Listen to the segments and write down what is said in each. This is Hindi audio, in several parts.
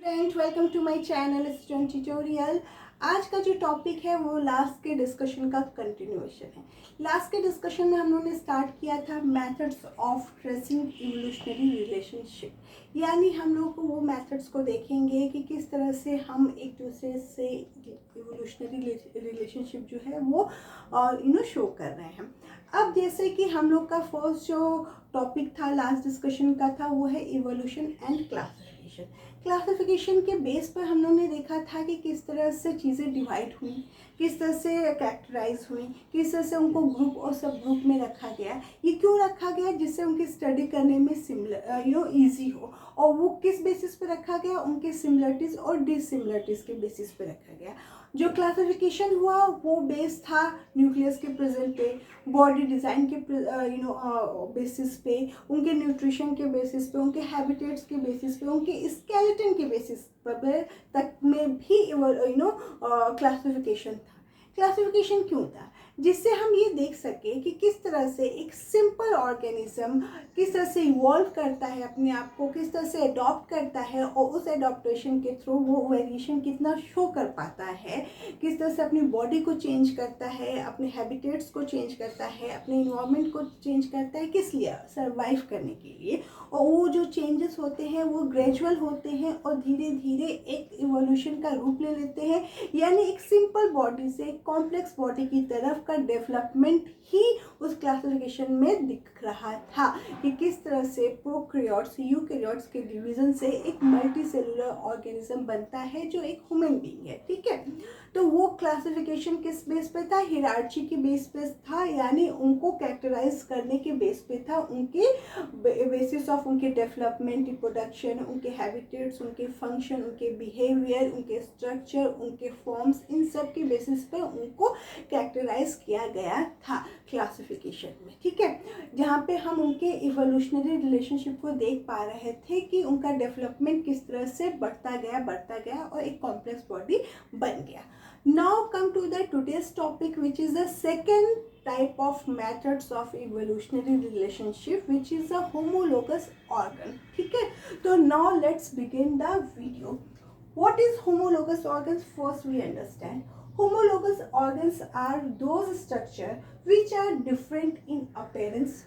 Friends, welcome to my channel student tutorial. आज का जो टॉपिक है वो लास्ट के डिस्कशन का कंटिन्यूएशन है। लास्ट के डिस्कशन में हम लोगों ने स्टार्ट किया था methods of tracing evolutionary relationship, यानी हम लोग वो मेथड्स को देखेंगे कि किस तरह से हम एक दूसरे से इवोल्यूशनरी रिलेशनशिप जो है वो शो कर रहे हैं। अब जैसे कि हम लोग का फर्स्ट जो टॉपिक था लास्ट डिस्कशन का था वो है इवोल्यूशन एंड क्लासिफिकेशन। क्लासिफिकेशन के बेस पर हम लोग ने देखा था कि किस तरह से चीज़ें डिवाइड हुई, किस तरह से कैरेक्टराइज हुई, किस तरह से उनको ग्रुप और सब ग्रुप में रखा गया। ये क्यों रखा गया? जिससे उनकी स्टडी करने में सिमिलर ईजी हो। और वो किस बेसिस पे रखा गया? उनके सिमिलरिटीज़ और डिसिमिलरिटीज़ के बेसिस पे रखा गया। जो क्लासिफिकेशन हुआ वो बेस था न्यूक्लियस के प्रेजेंट पे, बॉडी डिज़ाइन के बेसिस पे, उनके न्यूट्रिशन के बेसिस पे, उनके हैबिटेट्स के बेसिस पे, उनके स्केलेटन के बेसिस पर तक में भी क्लासिफिकेशन था। क्लासिफिकेशन क्यों था? जिससे हम ये देख सके कि किस तरह से एक सिंपल ऑर्गेनिज्म किस तरह से इवॉल्व करता है अपने आप को, किस तरह से अडॉप्ट करता है और उस एडॉप्टेशन के थ्रू वो वेरिएशन कितना शो कर पाता है, किस तरह से अपनी बॉडी को चेंज करता है, अपने हैबिटेट्स को चेंज करता है, अपने इन्वायरमेंट को चेंज करता है, किस लिए? सर्वाइव करने के लिए। और वो जो चेंजेस होते हैं वो ग्रेजुअल होते हैं और धीरे धीरे एक इवोल्यूशन का रूप ले लेते हैं, यानी एक सिंपल बॉडी से कॉम्प्लेक्स बॉडी की तरफ का डेवलपमेंट ही उस क्लासिफिकेशन में दिख रहा था कि किस तरह से प्रोकैरियोट्स यूकैरियोट्स के डिवीजन से एक मल्टी सेलुलर ऑर्गेनिज्म बनता है जो एक ह्यूमन बीइंग है। ठीक है, तो वो क्लासिफिकेशन किस बेस पे था? हिरार्ची के बेस पे था, यानी उनको कैरेक्टराइज करने के बेस पे था, उनके बेसिस ऑफ उनके डेवलपमेंट, रिप्रोडक्शन, उनके हैबिटेट्स, उनके फंक्शन, उनके बिहेवियर, उनके स्ट्रक्चर, उनके फॉर्म्स, इन सब के बेसिस पे उनको कैरेक्टराइज किया गया था क्लासिफिकेशन में। ठीक है, जहाँ पे हम उनके इवोल्यूशनरी रिलेशनशिप को देख पा रहे थे कि उनका डेवलपमेंट किस तरह से बढ़ता गया और एक कॉम्प्लेक्स बॉडी बन गया। Now come to the today's topic, which is the second type of methods of evolutionary relationship, which is a homologous organ. ठीक है, तो now let's begin the video. What is homologous organs? First we understand. Homologous organs are those structures which are different in appearance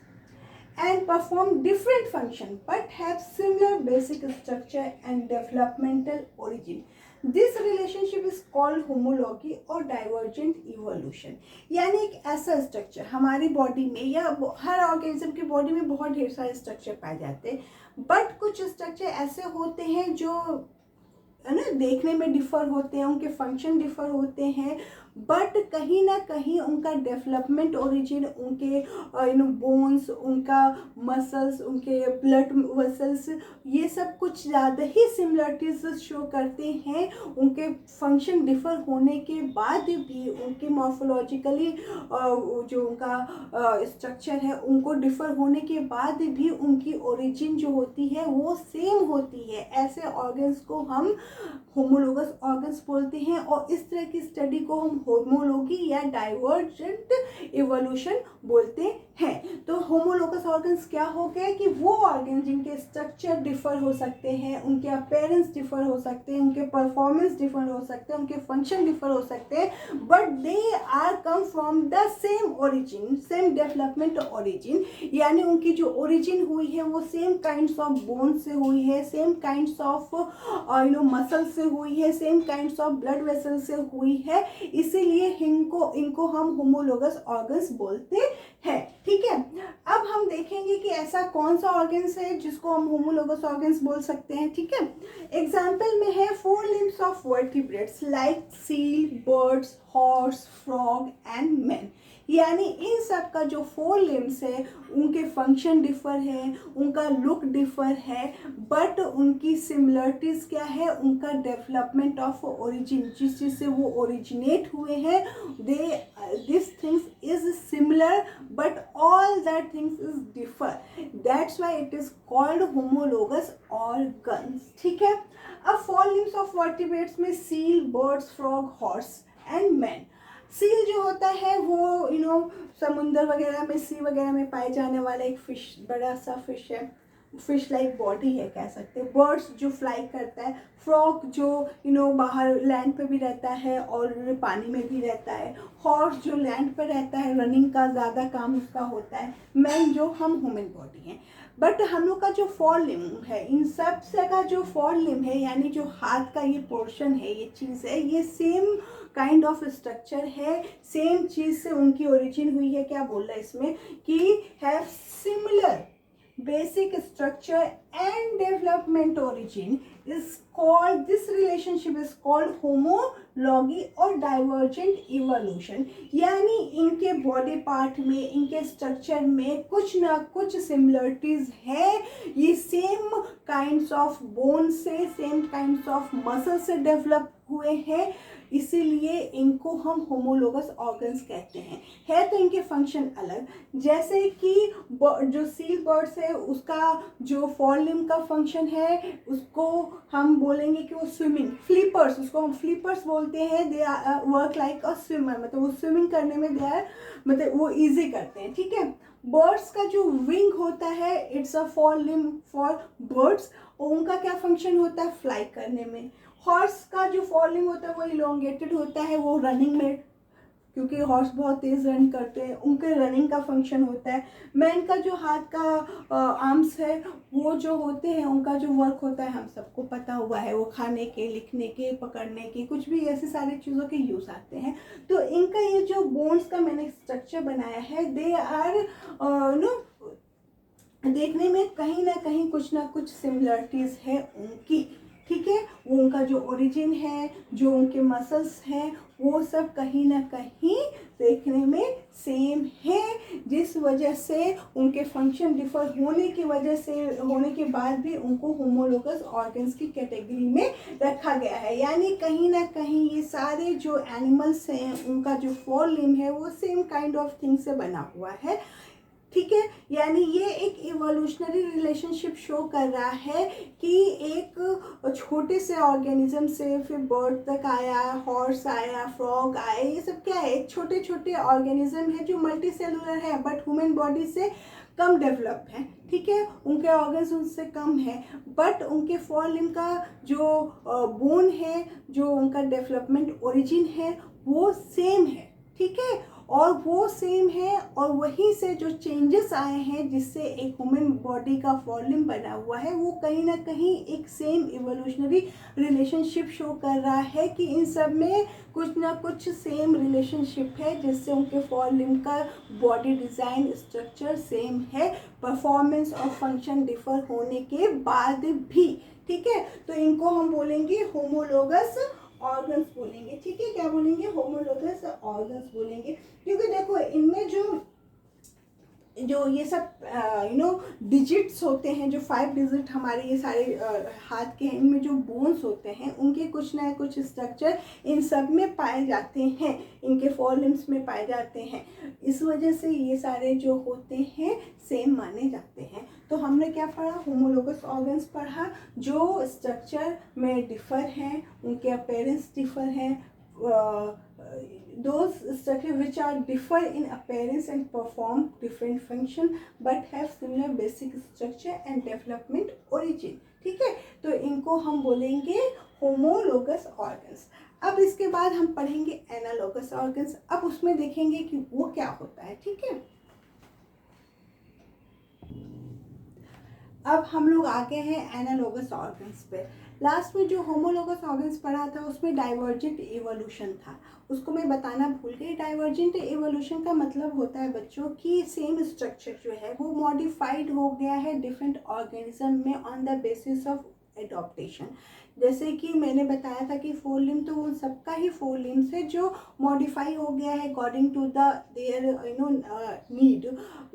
and perform different function but have similar basic structure and developmental origin. This relationship is called homology और divergent evolution। यानी एक ऐसा स्ट्रक्चर हमारी बॉडी में या हर ऑर्गेनिज्म की बॉडी में बहुत ढेर सारे स्ट्रक्चर पाए जाते हैं, बट कुछ स्ट्रक्चर ऐसे होते हैं जो है ना देखने में डिफर होते हैं, उनके फंक्शन डिफर होते हैं, बट कहीं ना कहीं उनका डेवलपमेंट ओरिजिन, उनके बोन्स, उनका मसल्स, उनके ब्लड वेसल्स, ये सब कुछ ज़्यादा ही सिमिलरिटीज शो करते हैं। उनके फंक्शन डिफर होने के बाद भी उनके मॉर्फोलॉजिकली जो उनका स्ट्रक्चर है उनको डिफर होने के बाद भी उनकी ओरिजिन जो होती है वो सेम होती है। ऐसे ऑर्गन्स को हम होमोलोगस ऑर्गन्स बोलते हैं और इस तरह की स्टडी को हम होमोलॉजी या डाइवर्जेंट इवोल्यूशन बोलते हैं। तो होमोलोगस ऑर्गन्स क्या हो गए कि वो ऑर्गन जिनके स्ट्रक्चर डिफर हो सकते हैं, उनके अपीयरेंस डिफर हो सकते हैं, उनके परफॉर्मेंस डिफर हो सकते हैं, उनके फंक्शन डिफर हो सकते हैं, but they are come from the same origin, same development origin. यानी उनकी जो ओरिजिन हुई है वो सेम काइंड्स ऑफ बोन से हुई है, सेम काइंड्स ऑफ मसल से हुई है, same kinds of blood vessel से हुई है, इसीलिए इनको हम होमोलोगस ऑर्गन्स बोलते हैं। ठीक है, अब हम देखेंगे कि ऐसा कौन सा ऑर्गन्स है जिसको हम होमोलोगस ऑर्गन्स बोल सकते हैं। ठीक है, एग्जाम्पल में है 4 limbs of vertebrates like seal, birds, horse, frog and man। यानी इन सब का जो 4 limbs है उनके फंक्शन डिफर है, उनका लुक डिफर है, बट उनकी सिमिलरिटीज क्या है? उनका डेवलपमेंट ऑफ ओरिजिन, जिस चीज़ से वो ओरिजिनेट हुए हैं, this things is similar but all that things is differ, that's why it is called homologous organs. ठीक है, अब 4 limbs of vertebrates में seal, birds, frog, horse and man. Seal जो होता है वो समुंदर वगैरह में, सी वगैरह में पाए जाने वाला एक फिश, बड़ा सा फिश है। फिश लाइक बॉडी है कह सकते हैं। बर्ड्स जो फ्लाई करता है, फ्रॉग जो बाहर लैंड पे भी रहता है और पानी में भी रहता है, हॉर्स जो लैंड पर रहता है, रनिंग का ज़्यादा काम उसका होता है, मैन जो हम ह्यूमन बॉडी हैं। बट हम लोग का जो फोर लिम्ब है, इन सब से का जो फोर लिम्ब है यानी जो हाथ का ये पोर्शन है, ये चीज़ है, ये सेम काइंड ऑफ स्ट्रक्चर है, सेम चीज़ से उनकी ओरिजिन हुई है। क्या बोल रहा है इसमें कि have similar basic structure and development origin is called, this relationship is called homology और divergent evolution। यानी इनके बॉडी पार्ट में, इनके स्ट्रक्चर में कुछ ना कुछ सिमिलरिटीज है। ये सेम काइंड्स ऑफ बोन से, सेम काइंड्स ऑफ मसल से डेवलप हुए हैं, इसीलिए इनको हम होमोलोगस ऑर्गन्स कहते हैं। है तो इनके फंक्शन अलग, जैसे कि जो सील बर्ड्स है उसका जो फोर लिम्ब का फंक्शन है उसको हम बोलेंगे कि वो स्विमिंग, फ्लिपर्स, उसको हम फ्लिपर्स बोलते हैं। They work like a swimmer, मतलब वो स्विमिंग करने में दे आर, मतलब वो इजी करते हैं, ठीक है। बर्ड्स का जो विंग होता है, it's a four limb for birds, और उनका क्या फंक्शन होता है, फ्लाई करने में। हॉर्स का जो फोर लिम्ब होता है वो इलोंगेटेड होता है, वो रनिंग में, क्योंकि हॉर्स बहुत तेज रन करते हैं, उनके रनिंग का फंक्शन होता है। मैन का जो हाथ का आर्म्स है वो जो होते हैं, उनका जो वर्क होता है हम सबको पता हुआ है, वो खाने के, लिखने के, पकड़ने के, कुछ भी ऐसे सारी चीज़ों के यूज़ आते हैं। तो इनका ये जो बोन्स का मैंने स्ट्रक्चर बनाया है, दे आर देखने में कहीं ना कुछ सिमिलरिटीज़ है उनकी, ठीक है। वो उनका जो ओरिजिन है, जो उनके मसल्स हैं, वो सब कहीं ना कहीं देखने में सेम है, जिस वजह से उनके फंक्शन डिफर होने की वजह से, होने के बाद भी उनको होमोलोगस ऑर्गन्स की कैटेगरी में रखा गया है। यानी कहीं ना कहीं ये सारे जो एनिमल्स हैं उनका जो फोर लिम्ब है वो सेम काइंड ऑफ थिंग से बना हुआ है, ठीक है। यानी ये एक इवोल्यूशनरी रिलेशनशिप शो कर रहा है कि एक छोटे से ऑर्गेनिज्म से फिर बर्ड तक आया, हॉर्स आया, फ्रॉग आया, ये सब क्या है, एक छोटे छोटे ऑर्गेनिज्म है जो मल्टी सेलुलर है बट ह्यूमन बॉडी से कम डेवलप है, ठीक है। उनके ऑर्गन्स उनसे कम है, बट उनके फोर लिम्ब का जो बोन है, जो उनका डेवलपमेंट ओरिजिन है वो सेम है, ठीक है। और वो सेम है, और वहीं से जो चेंजेस आए हैं जिससे एक ह्यूमन बॉडी का फोर लिम्ब बना हुआ है, वो कहीं ना कहीं एक सेम इवोल्यूशनरी रिलेशनशिप शो कर रहा है कि इन सब में कुछ ना कुछ सेम रिलेशनशिप है, जिससे उनके फोर लिम्ब का बॉडी डिज़ाइन स्ट्रक्चर सेम है, परफॉर्मेंस और फंक्शन डिफर होने के बाद भी, ठीक है। तो इनको हम बोलेंगे होमोलोगस ऑर्गन्स बोलेंगे, ठीक है। क्या बोलेंगे, होमोलोगस ऑर्गन्स बोलेंगे, क्योंकि देखो इनमें जो ये सब डिजिट्स होते हैं, जो 5 डिजिट हमारे ये सारे हाथ के हैं, इनमें जो बोन्स होते हैं उनके कुछ ना कुछ स्ट्रक्चर इन सब में पाए जाते हैं, इनके फोर लिम्ब्स में पाए जाते हैं। इस वजह से ये सारे जो होते हैं सेम माने जाते हैं। तो हमने क्या पढ़ा, होमोलोगस ऑर्गन्स पढ़ा, जो स्ट्रक्चर में डिफर हैं, उनके अपीयरेंस डिफर हैं, those structure which are differ in appearance and perform different function but have similar basic structure and development origin, ठीक है। तो इनको हम बोलेंगे होमोलोगस ऑर्गन्स। अब इसके बाद हम पढ़ेंगे एनालोगस ऑर्गन्स। अब उसमें देखेंगे कि वो क्या होता है, ठीक है। अब हम लोग आगे हैं एनालोगस ऑर्गन्स पे। लास्ट में जो होमोलोगस ऑर्गन्स पढ़ा था उसमें डाइवर्जेंट इवोल्यूशन था, उसको मैं बताना भूल गई। डाइवर्जेंट इवोल्यूशन का मतलब होता है बच्चों कि सेम स्ट्रक्चर जो है वो मॉडिफाइड हो गया है डिफरेंट ऑर्गेनिज्म में on the basis of adaptation. जैसे कि मैंने बताया था कि फोर लिम्ब तो उन सबका ही फोर लिम्ब है जो मॉडिफाई हो गया है according to the their need.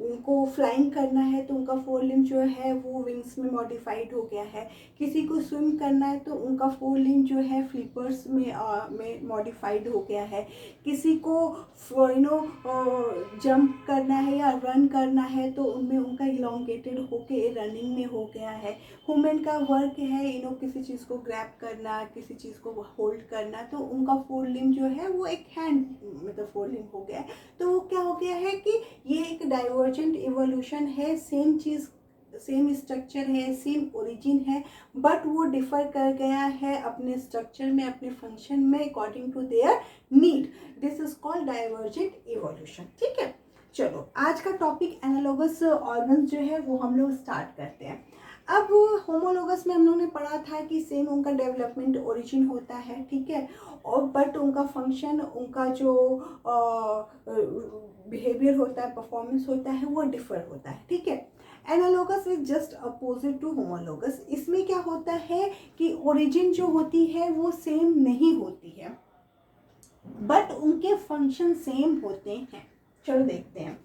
उनको फ्लाइंग करना है तो उनका फोर लिम्ब जो है वो विंग्स में मॉडिफाइड हो गया है। किसी को स्विम करना है तो उनका फोर लिम्ब जो है फ्लिपर्स में मॉडिफाइड हो गया है। किसी को जंप करना है या रन करना है तो उनमें उनका इलोंगेटेड होके रनिंग में हो गया है। ह्यूमन का वर्क है किसी चीज़ को ग्रैब करना, किसी चीज़ को होल्ड करना, तो उनका फोर लिम्ब जो है वो एक हैंड मतलब फोर लिम्ब हो गया है। तो वो क्या हो गया है कि ये एक डाइवर्जेंट इवोल्यूशन है, सेम चीज़ सेम स्ट्रक्चर है, सेम ओरिजिन है, बट वो डिफर कर गया है अपने स्ट्रक्चर में, अपने फंक्शन में, according to their need. This is called divergent evolution. ठीक है, चलो आज का टॉपिक एनालॉगस ऑर्गन्स जो है वो हम लोग स्टार्ट करते हैं। अब होमोलोगस में हम लोग ने पढ़ा था कि सेम उनका डेवलपमेंट ओरिजिन होता है, ठीक है, और बट उनका फंक्शन, उनका जो बिहेवियर होता है, परफॉर्मेंस होता है, वो डिफर होता है। ठीक है, analogous is just opposite to homologous. इसमें क्या होता है कि ओरिजिन जो होती है वो सेम नहीं होती है, बट उनके फंक्शन सेम होते हैं। चलो देखते हैं।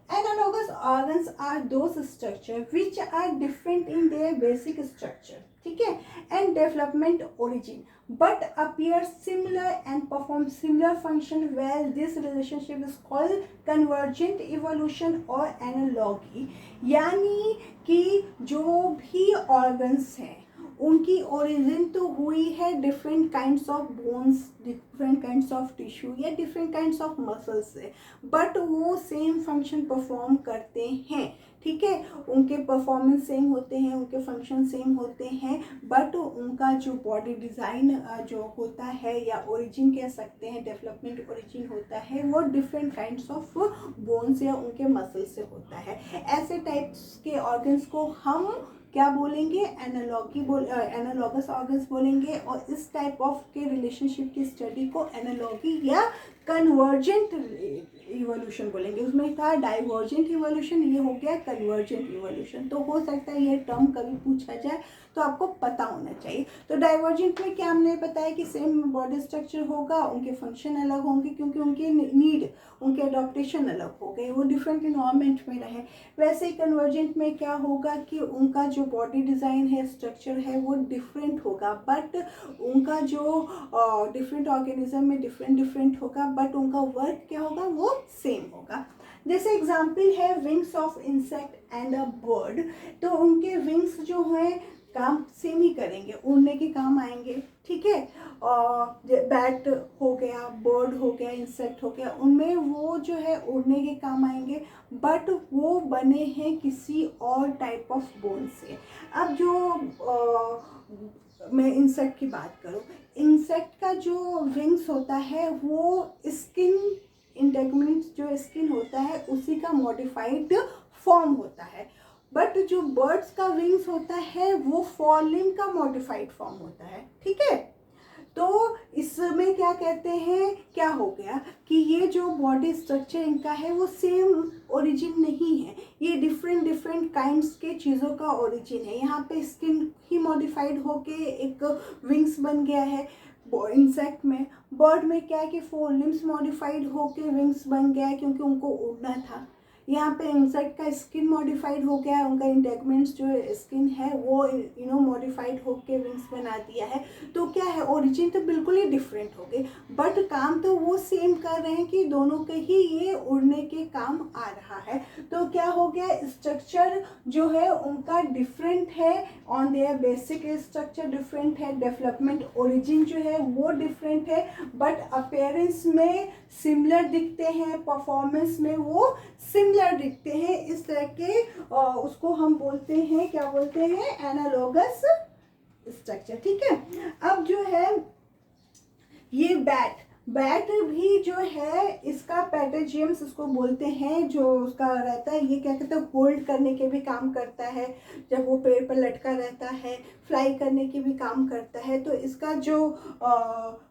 Analogous organs are those structures which are different in their basic structure, ठीक है, and development origin, but appear similar and perform similar function. Well, this relationship is called convergent evolution or analogy। यानी कि जो भी organs हैं उनकी ओरिजिन तो हुई है different kinds of bones, different kinds of tissue या डिफरेंट काइंड्स ऑफ मसल्स से, बट वो सेम फंक्शन परफॉर्म करते हैं। ठीक है, उनके परफॉर्मेंस सेम होते हैं, उनके फंक्शन सेम होते हैं, बट उनका जो बॉडी डिज़ाइन जो होता है या ओरिजिन कह सकते हैं, डेवलपमेंट ओरिजिन होता है, वो डिफरेंट काइंड्स ऑफ बोन्स या उनके मसल से होता है। ऐसे टाइप्स के ऑर्गन्स को हम क्या बोलेंगे? एनालॉगस ऑर्गन्स बोलेंगे। और इस टाइप ऑफ के रिलेशनशिप की स्टडी को एनालॉगी या कन्वर्जेंट इवोल्यूशन बोलेंगे। उसमें था डाइवर्जेंट इवोल्यूशन, ये हो गया कन्वर्जेंट इवोल्यूशन। तो हो सकता है ये टर्म कभी पूछा जाए तो आपको पता होना चाहिए। तो डाइवर्जेंट में क्या हमने बताया कि सेम बॉडी स्ट्रक्चर होगा, उनके फंक्शन अलग होंगे क्योंकि उनके नीड, उनके अडॉप्टेशन अलग हो गए, वो डिफरेंट इन्वायरमेंट में रहे। वैसे ही कन्वर्जेंट में क्या होगा कि उनका जो बॉडी डिज़ाइन है, स्ट्रक्चर है, वो डिफरेंट होगा, बट उनका जो डिफरेंट ऑर्गेनिज्म में डिफरेंट होगा, बट उनका वर्क क्या होगा? वो सेम होगा। जैसे एग्जाम्पल है wings of insect and a bird. तो उनके विंग्स जो हैं काम सेम ही करेंगे, उड़ने के काम आएंगे। ठीक है, और बैट हो गया, बर्ड हो गया, इंसेक्ट हो गया, उनमें वो जो है उड़ने के काम आएंगे, बट वो बने हैं किसी और टाइप ऑफ बोन से। अब जो मैं इंसेक्ट की बात करूं, इंसेक्ट का जो विंग्स होता है वो स्किन इंटेगमेंट्स, जो स्किन होता है उसी का मॉडिफाइड फॉर्म होता है, बट जो बर्ड्स का विंग्स होता है वो फॉलिन का मॉडिफाइड फॉर्म होता है। ठीक है, तो इसमें क्या कहते हैं, क्या हो गया कि ये जो बॉडी स्ट्रक्चर इनका है वो सेम ओरिजिन नहीं है, ये डिफरेंट काइंड्स के चीज़ों का ओरिजिन है। यहाँ पे स्किन ही मॉडिफाइड होके एक विंग्स बन गया है इंसेक्ट में। बर्ड में क्या है कि फोर लिम्स मॉडिफाइड होके विंग्स बन गया है क्योंकि उनको उड़ना था। यहाँ पे इंसेक्ट का स्किन मॉडिफाइड हो गया है, उनका इंटेगमेंट्स जो स्किन है वो मॉडिफाइड होके विंग्स बना दिया है। तो क्या है, ओरिजिन तो बिल्कुल ही डिफरेंट हो गए, बट काम तो वो सेम कर रहे हैं कि दोनों के ही ये उड़ने के काम आ रहा है। तो क्या हो गया, स्ट्रक्चर जो है उनका डिफरेंट है, on their basic structure different है, डेवलपमेंट ओरिजिन जो है वो डिफरेंट है, बट अपीयरेंस में सिमिलर दिखते हैं, परफॉर्मेंस में वो सिमिलर दिखते हैं। इस तरह के उसको हम बोलते हैं, क्या बोलते हैं? Analogous structure. ठीक है, अब जो है ये बैट भी जो है इसका पैटेजियम्स उसको बोलते हैं, जो उसका रहता है, ये क्या कहते हैं, होल्ड करने के भी काम करता है, जब वो पेड़ पर लटका रहता है, फ्लाई करने के भी काम करता है। तो इसका जो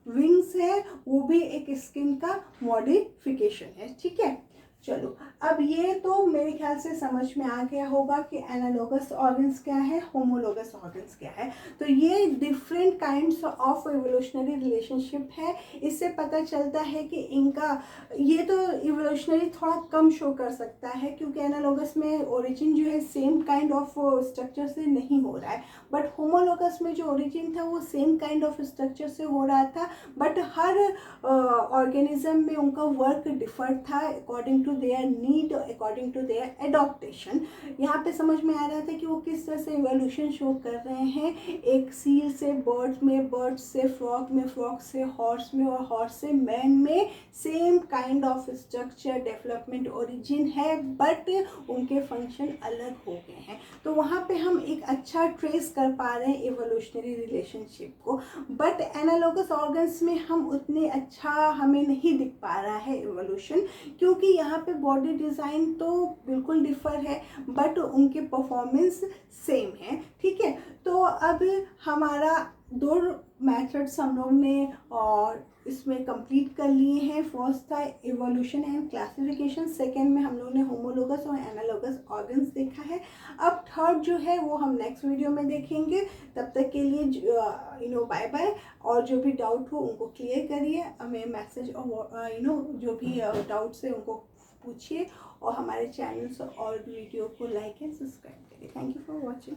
विंग्स है वो भी एक स्किन का मॉडिफिकेशन है। ठीक है, चलो अब ये तो मेरे ख्याल से समझ में आ गया होगा कि एनालॉगस ऑर्गन्स क्या है, होमोलोगस ऑर्गन्स क्या है। तो ये different kinds of evolutionary relationship है। इससे पता चलता है कि इनका ये तो इवोल्यूशनरी थोड़ा कम शो कर सकता है क्योंकि एनालॉगस में ओरिजिन जो है सेम काइंड ऑफ स्ट्रक्चर से नहीं हो रहा है, बट होमोलोगस में जो ओरिजिन था वो सेम काइंड ऑफ स्ट्रक्चर से हो रहा था, बट हर ऑर्गेनिज्म में उनका वर्क डिफर था according to their need, according to their adaptation. यहाँ पे समझ में आ रहा था कि वो किस तरह से इवोल्यूशन शो कर रहे हैं, एक सील से बर्ड में, बर्ड से फ्रॉग में, फ्रॉग से हॉर्स में, और हॉर्स से मैन में। Same kind of structure, development, origin है, बट उनके फंक्शन अलग हो गए हैं। तो वहाँ पे हम एक अच्छा ट्रेस कर पा रहे हैं इवोल्यूशनरी रिलेशनशिप को। बट एनालॉगस ऑर्गन्स में हम उतने अच्छा हमें नहीं दिख पा रहा है इवोल्यूशन, क्योंकि यहाँ पे बॉडी डिज़ाइन तो बिल्कुल डिफर है बट उनके परफॉर्मेंस सेम है। ठीक है, तो अब हमारा 2 मेथड्स हम लोग ने और इसमें कंप्लीट कर लिए हैं। फर्स्ट था इवोल्यूशन एंड क्लासिफिकेशन, सेकेंड में हम लोग ने होमोलोगस और एनालॉगस ऑर्गन्स देखा है। अब थर्ड जो है वो हम नेक्स्ट वीडियो में देखेंगे। तब तक के लिए बाय बाय, और जो भी डाउट हो उनको क्लियर करिए, हमें मैसेज और जो भी डाउट्स है उनको पूछिए, और हमारे चैनल्स और वीडियो को लाइक एंड सब्सक्राइब करिए। Thank you for watching.